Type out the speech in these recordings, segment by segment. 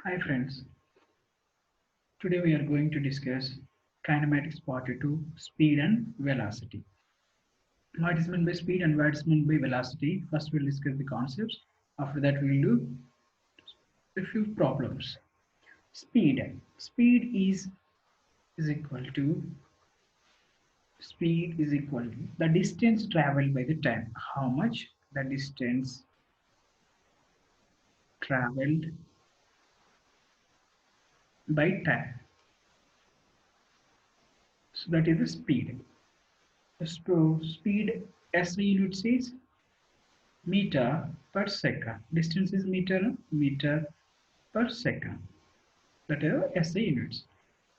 Hi friends, today we are going to discuss kinematics part 2, speed and velocity. What is meant by speed and what is meant by velocity? First we'll discuss the concepts. After that we'll do a few problems. Speed. Is equal to the distance traveled by the time. How much the distance traveled by time. So that is the speed. So speed SI unit says meter per second. Distance is meter per second. That is SI units.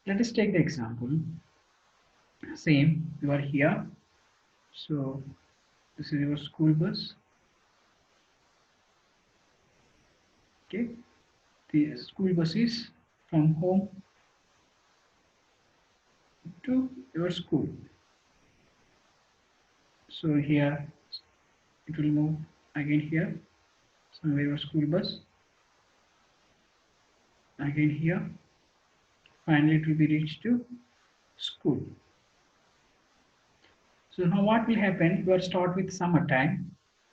Let us take the example. Same, you are here. So this is your school bus. Okay, the school bus is from home to your school. So here it will move again here. Somewhere your school bus. Again here. Finally, it will be reached to school. So now what will happen? We will start with summer time.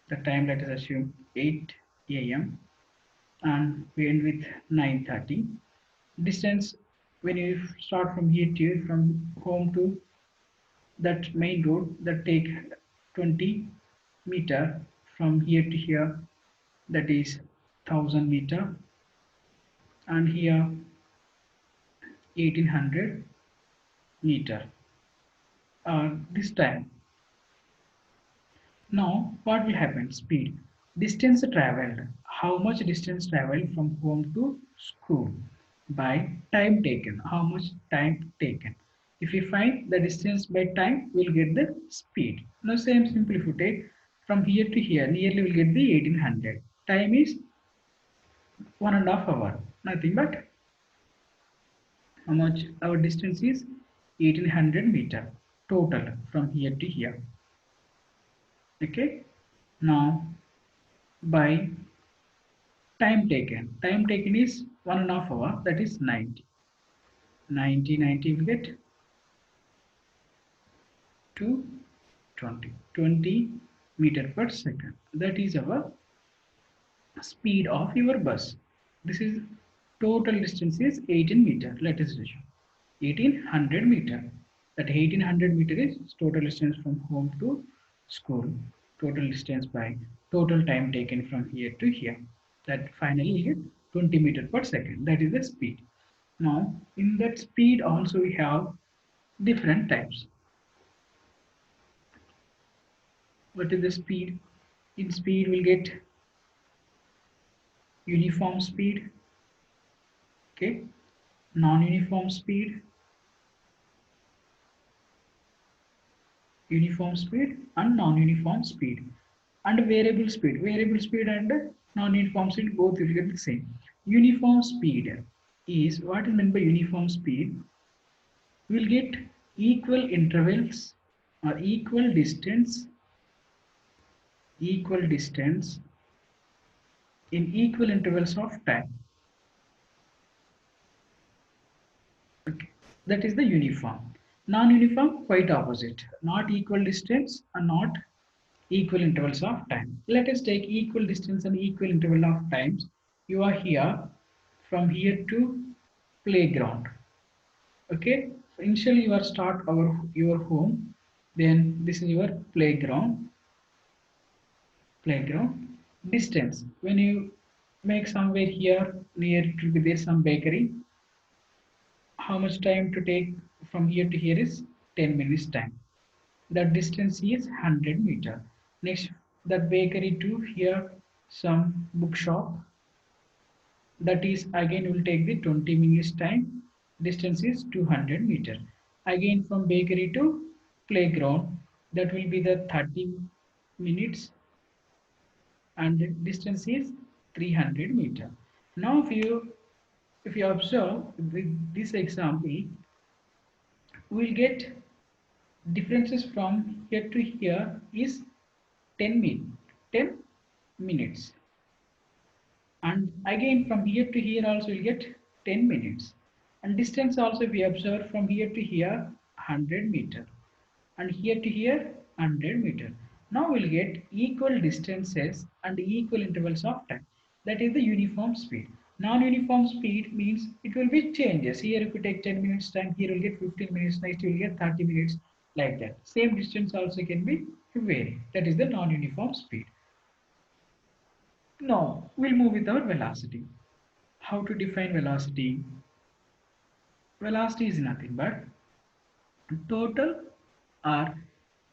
The time, let us assume 8 a.m. and we end with 9:30. Distance, when you start from here to from home to that main road, that take 20 meter. From here to here, that is 1000 meter, and here 1800 meter. This time, now what will happen? Speed, distance traveled. How much distance traveled from home to school by time taken? How much time taken? If we find the distance by time, we'll get the speed. Now same simple, if you take from here to here, nearly we'll get the 1800. Time is 1.5 hours. Nothing but how much our distance is 1800 meter total from here to here. Okay. Now by time taken is 1.5 hours, that is 90 will get 20 meter per second. That is our speed of your bus. This is total distance is 18 meter. Let us do 1800 meter. That 1800 meter is total distance from home to school. Total distance by total time taken from here to here. That finally you get 20 meter per second. That is the speed. Now in that speed also we have different types. What is the speed? In speed we'll get uniform speed, okay, non-uniform speed, uniform speed and non-uniform speed, and variable speed. Variable speed and non-uniform speed both will get the same. Uniform speed is what is meant by uniform speed. We will get equal intervals or equal distance in equal intervals of time. Okay. That is the uniform. Non-uniform, quite opposite. Not equal distance and not equal intervals of time. Let us take equal distance and equal interval of times. You are here, from here to playground. Okay. So initially you are start your home. Then this is your playground. Distance. When you make somewhere here near, it will be there some bakery. How much time to take from here to here is 10 minutes time. That distance is 100 meter. Next, that bakery to here some bookshop, that is again will take the 20 minutes time. Distance is 200 meter. Again from bakery to playground, that will be the 30 minutes, and the distance is 300 meter. Now if you observe with this example, we will get differences from here to here is 10 minutes. And again from here to here also we'll get 10 minutes. And distance also we observe from here to here 100 meter. And here to here 100 meter. Now we'll get equal distances and equal intervals of time. That is the uniform speed. Non-uniform speed means it will be changes. Here if you take 10 minutes time, here you'll get 15 minutes, next you will get 30 minutes, like that. Same distance also can be vary. That is the non-uniform speed. Now we'll move with our velocity. How to define velocity? Velocity is nothing but total or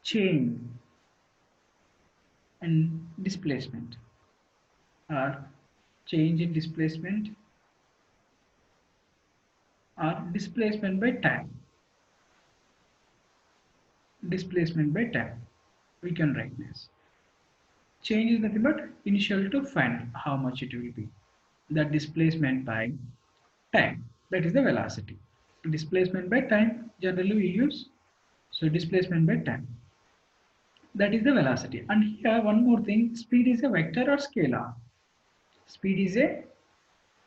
change and displacement, or change in displacement, or displacement by time. Displacement by time. We can write this. Change is nothing but initial to find how much it will be. The displacement by time. That is the velocity. Displacement by time generally we use. So displacement by time. That is the velocity. And here one more thing, speed is a vector or scalar. Speed is a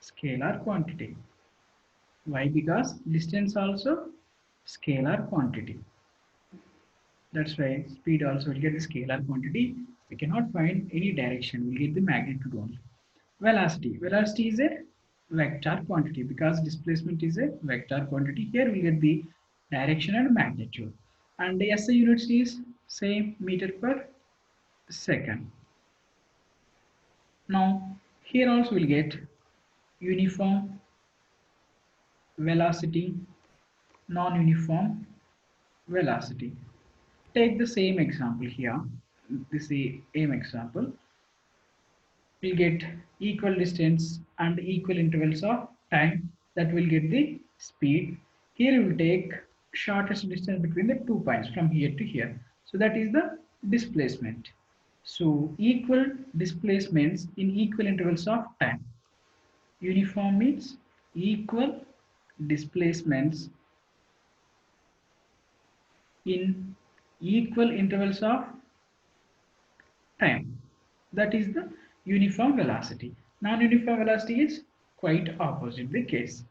scalar quantity. Why? Because distance also scalar quantity. That's why speed also will get the scalar quantity. We cannot find any direction. We get the magnitude only. Velocity. Velocity is a vector quantity because displacement is a vector quantity. Here we get the direction and magnitude. And the SI units is same meter per second. Now here also we'll get uniform velocity, non-uniform velocity. Take the same example here. This is the same example. We'll get equal distance and equal intervals of time. That will get the speed. Here we will take shortest distance between the 2 points from here to here. So that is the displacement. So equal displacements in equal intervals of time. Uniform means equal displacements in equal intervals of time. That is the uniform velocity. Non-uniform velocity is quite opposite the case.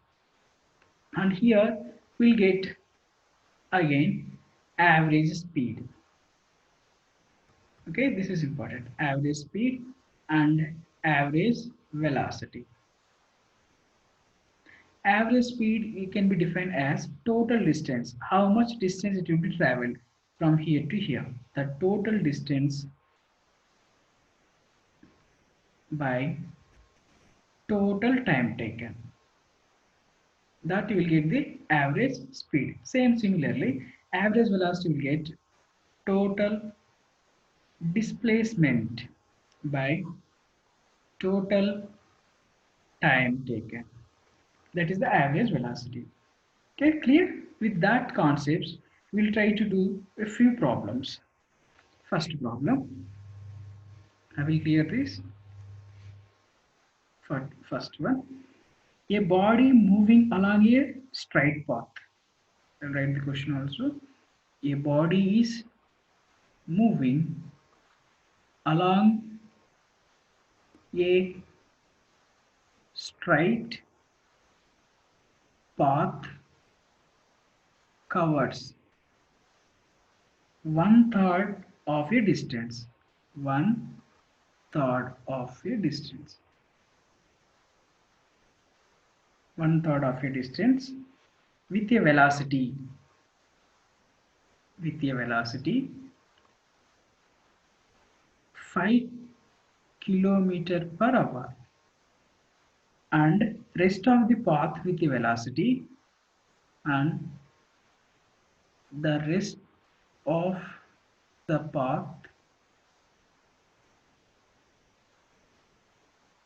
And here we'll get again average speed. Okay, this is important. Average speed and average velocity. Average speed can be defined as total distance. How much distance it will be traveled from here to here. The total distance by total time taken. That you will get the average speed. Same similarly, average velocity will get total displacement by total time taken. That is the average velocity. Okay, clear? With that concepts, we'll try to do a few problems. First problem, I will clear this. First one, a body moving along a straight path. I'll write the question also. A body is moving along a straight path covers 1/3 of a distance. 1/3 of a distance. 1/3 of a distance with a velocity 5 km/h, and rest of the path with the velocity, and the rest of the path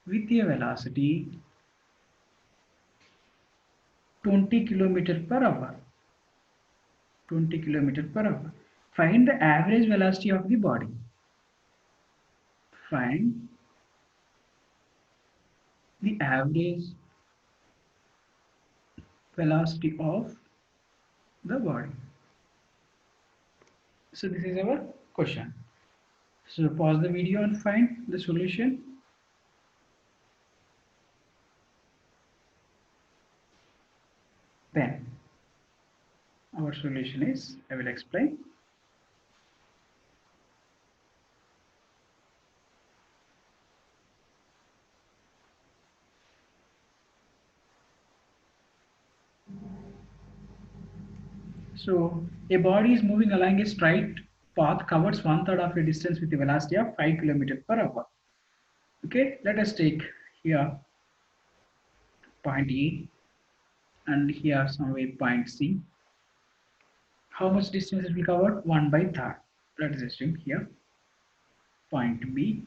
with a velocity 20 km/h. 20 km/h. Find the average velocity of the body. Find the average velocity of the body. So this is our question. So pause the video and find the solution. Then our solution is, I will explain. So a body is moving along a straight path, covers one third of a distance with a velocity of 5 km per hour. Okay, let us take here point E and here somewhere point C. How much distance it will cover? 1 by third. Let us assume here point B.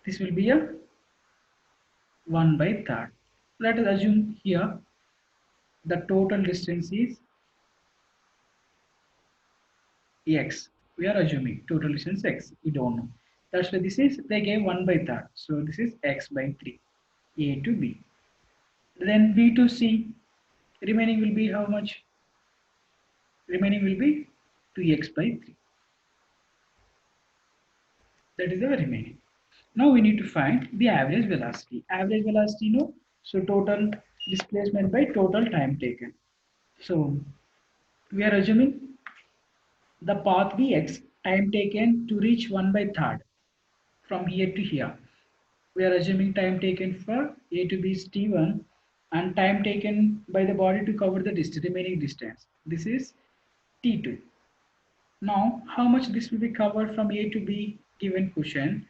This will be a 1 by third. Let us assume here the total distance is x. We are assuming total distance x. We don't know. That's why this is, they gave 1 by third. So this is x by 3. A to B. Then B to C. Remaining will be how much? Remaining will be 2x by 3. That is the remaining. Now we need to find the average velocity. Average velocity, no. So total displacement by total time taken. So we are assuming the path Vx, time taken to reach 1 by third from here to here. We are assuming time taken for A to B is T1 and time taken by the body to cover the remaining distance. This is T2. Now, how much this will be covered from A to B given question?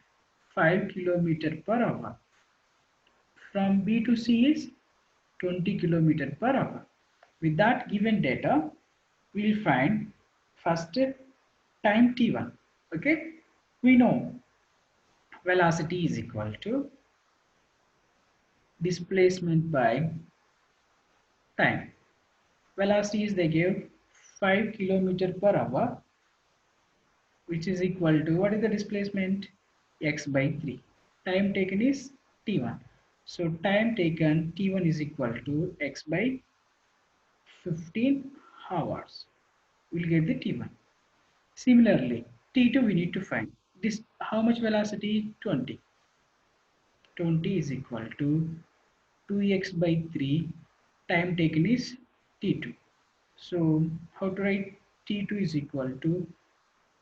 5 km per hour. From B to C is 20 km per hour. With that given data, we will find first time T1. Okay, we know velocity is equal to displacement by time. Velocity is they gave 5 km per hour, which is equal to, what is the displacement? X by 3. Time taken is T1. So time taken T1 is equal to X by 15 hours. We'll get the T1. Similarly, T2 we need to find. This, how much velocity? 20. 20 is equal to 2x by 3. Time taken is T2. So how to write? T2 is equal to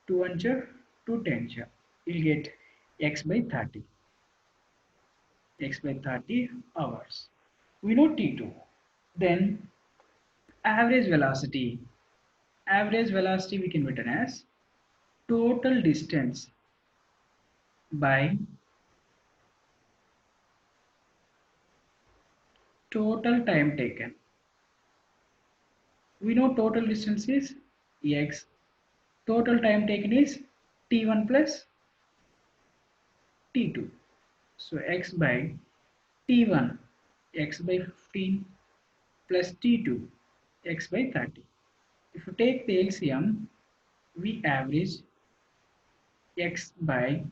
2 1 2 10. You'll get x by 30. X by 30 hours. We know T2. Then average velocity. Average velocity we can written as total distance by total time taken. We know total distance is x. Total time taken is T1 plus T2. So x by T1, x by 15 plus T2, x by 30. If you take the LCM, we average x by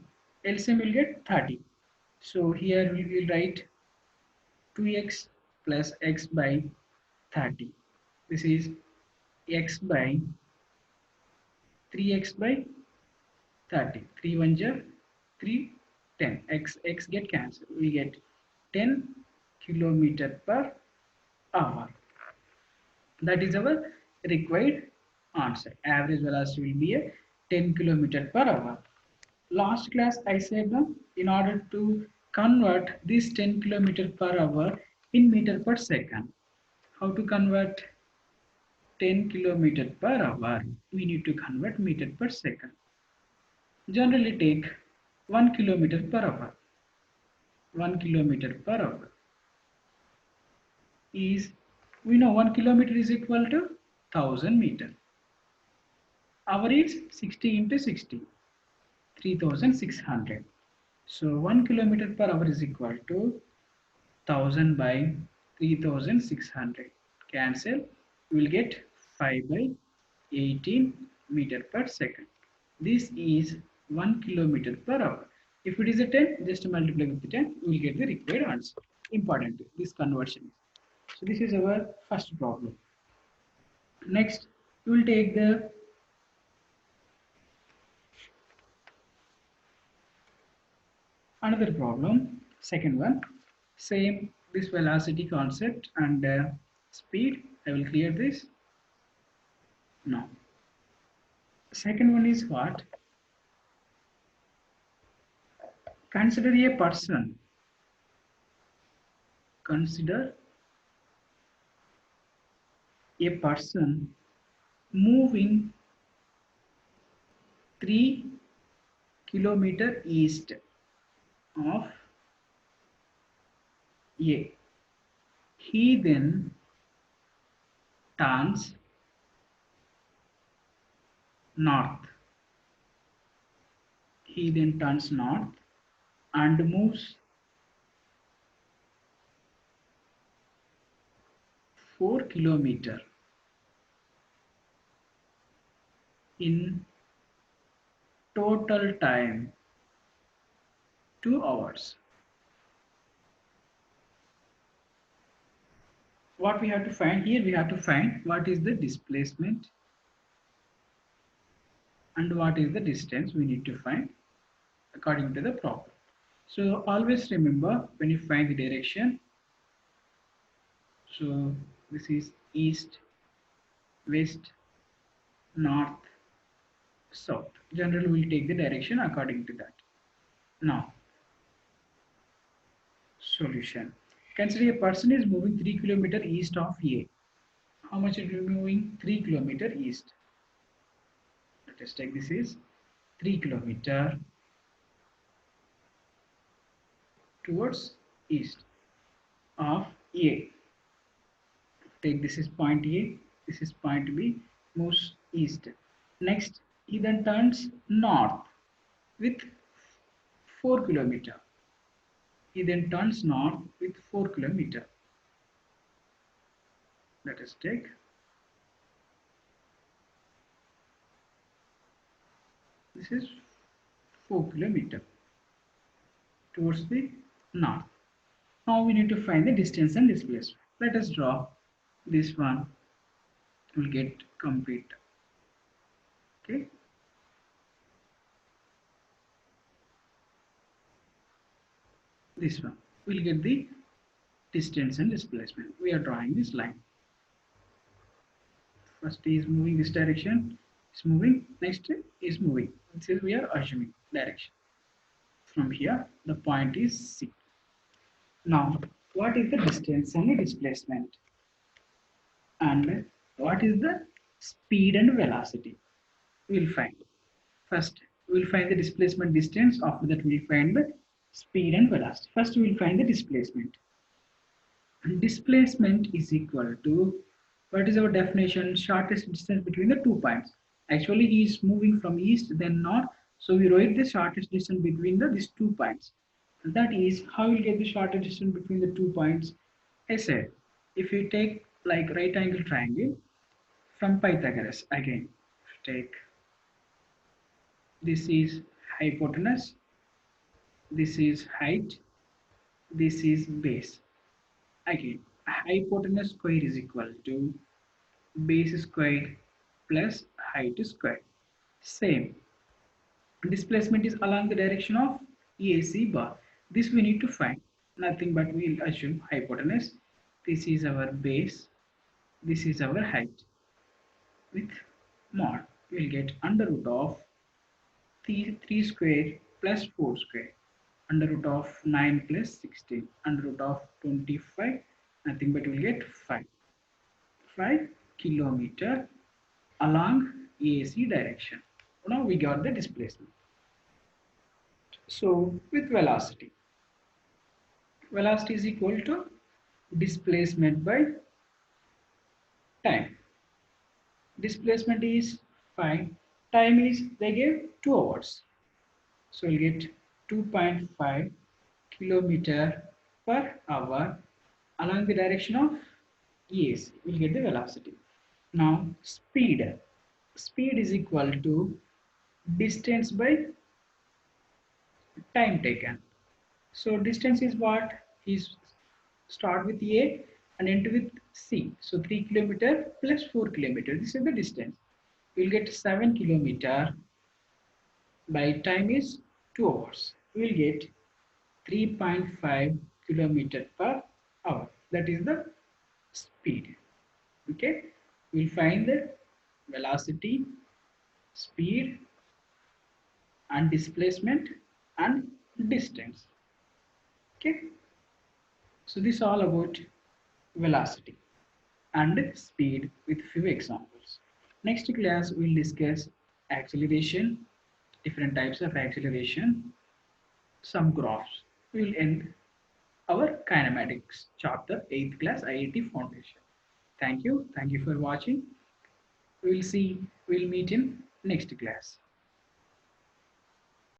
LCM will get 30. So here we will write 2x plus x by 30. This is x by 3x by 30. 3 1 3 10. X get cancelled. We get 10 km per hour. That is our required answer. Average velocity will be a 10 km per hour. Last class I said no, in order to convert this 10 km per hour in meter per second. How to convert 10 km per hour? We need to convert meter per second. Generally take 1 km per hour. 1 km per hour is, we know 1 kilometer is equal to 1000 meter. Hour is 60 into 60, 3600. So 1 kilometer per hour is equal to 1000 by 3600. Cancel. We will get 5 by 18 meter per second. This is 1 kilometer per hour. If it is a 10, just multiply with the 10, we will get the required answer. Important, this conversion. So this is our first problem. Next, we will take the another problem, second one. Same this velocity concept, and speed. I will clear this. Now, second one is what? Consider a person. Consider a person moving 3 kilometers east of A. He then turns north. He then turns north and moves 4 kilometers in total time 2 hours. What we have to find here, we have to find what is the displacement and what is the distance we need to find according to the problem. So always remember when you find the direction, so this is east, west, north, south. Generally we will take the direction according to that. Now, solution. Consider a person is moving 3 kilometers east of A. How much it will be moving? 3 kilometers east. Let us take this is 3 kilometers towards east of A. Take this is point A, this is point B, moves east. Next, he then turns north with 4 kilometers. He then turns north with 4 kilometers. Let us take this is 4 kilometers towards the north. Now we need to find the distance and displacement. Let us draw this one. Will get complete. Okay. This one. We'll get the distance and displacement. We are drawing this line. First is moving this direction. It's moving. Next is moving. So we are assuming direction. From here, the point is C. Now, what is the distance and the displacement? And what is the speed and velocity? We'll find. First, we'll find the displacement distance. After that, we'll find the speed and velocity. First, we'll find the displacement. And displacement is equal to, what is our definition? Shortest distance between the 2 points. Actually, he is moving from east then north. So we write the shortest distance between these 2 points. And that is how you get the shortest distance between the 2 points. I said, if you take like right angle triangle from Pythagoras, again, take this is hypotenuse, this is height, this is base. Again, hypotenuse square is equal to base square plus height square. Same. Displacement is along the direction of AC bar. This we need to find. Nothing but we will assume hypotenuse. This is our base. This is our height. With mod, we will get under root of 3 square plus 4 square. Under root of 9 plus 16. Under root of 25. Nothing but we will get 5. 5 kilometer along AC direction. Now we got the displacement. So with velocity is equal to displacement by time. Displacement is 5, time is they gave 2 hours. So we'll get 2.5 kilometer per hour along the direction of AC. We'll get the velocity. Now speed is equal to distance by time taken. So distance is what? Is start with A and end with C. So 3 kilometer plus 4 kilometer. This is the distance. We'll get 7 kilometer by time is 2 hours. We'll get 3.5 kilometer per hour. That is the speed. Okay, we'll find the velocity, speed, and displacement and distance. Okay, so this is all about velocity and speed with few examples. Next class we'll discuss acceleration, different types of acceleration, some graphs. We'll end our kinematics chapter 8th class IIT Foundation. Thank you. Thank you for watching. We'll meet in next class.